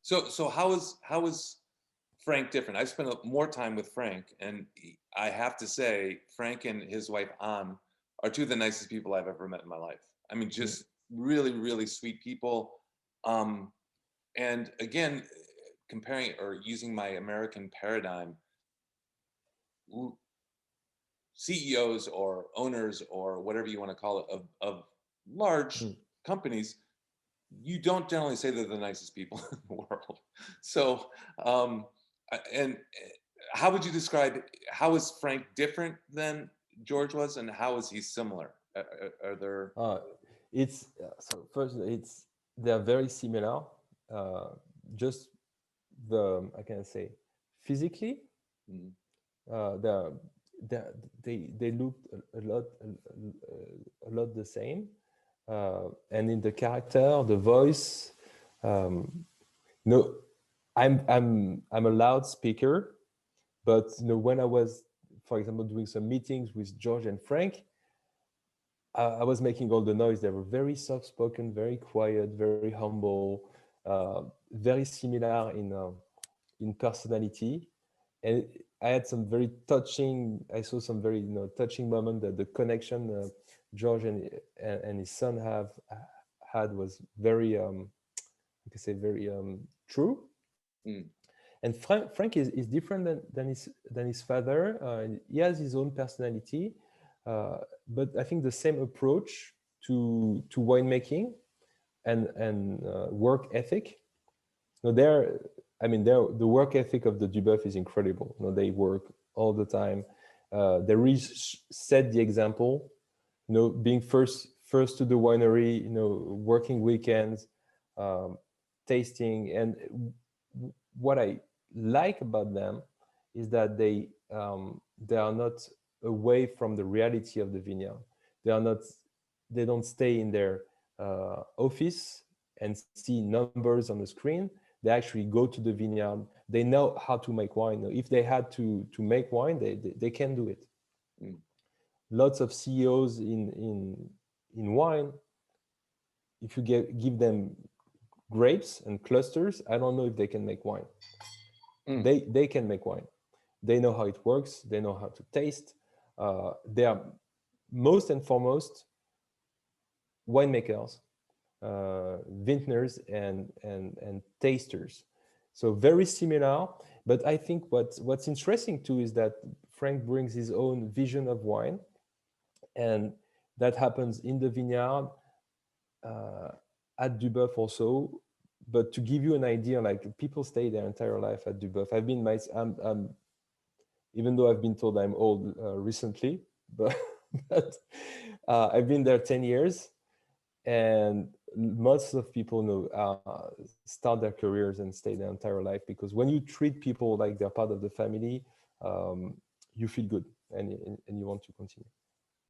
So how is Frank different? I've spent more time with Frank, and I have to say, Frank and his wife Anne are two of the nicest people I've ever met in my life. I mean, Mm, just really, really sweet people. Um, and again, comparing or using my American paradigm, CEOs or owners or whatever you want to call it of large mm. companies, you don't generally say they're the nicest people in the world. So, and how would you describe, how is Frank different than George was, and how is he similar? Are there? Uh, it's so first it's they're very similar. Uh, just I can say physically, Mm, they're, they're, they looked a lot the same, and in the character, the voice. No, I'm a loudspeaker, but when I was, for example, doing some meetings with George and Frank, I was making all the noise. They were very soft spoken, very quiet, very humble, very similar in personality. And I had some very touching. I saw some very touching moment that the connection George and his son have had was very I can say very true. mm, And Frank is different than his father. He has his own personality, but I think the same approach to winemaking and work ethic. No, the work ethic of the Dubuff is incredible. They work all the time. They really set the example. Being first to the winery. Working weekends, um, tasting, and what I like about them is that they are not away from the reality of the vineyard. They are not. They don't stay in their office and see numbers on the screen. They actually go to the vineyard. They know how to make wine. If they had to make wine, they can do it. mm, Lots of CEOs in wine, if you give them grapes and clusters, I don't know if they can make wine. mm, They can make wine. They know how it works. They know how to taste. They are most and foremost winemakers, vintners, and tasters. So very similar. But I think what's interesting too is that Frank brings his own vision of wine, and that happens in the vineyard, uh, at Dubuff also. But to give you an idea, like people stay their entire life at Dubuff. I'm even though I've been told I'm old recently, but but I've been there 10 years, and most of people start their careers and stay their entire life, because when you treat people like they're part of the family, um, you feel good, and you want to continue.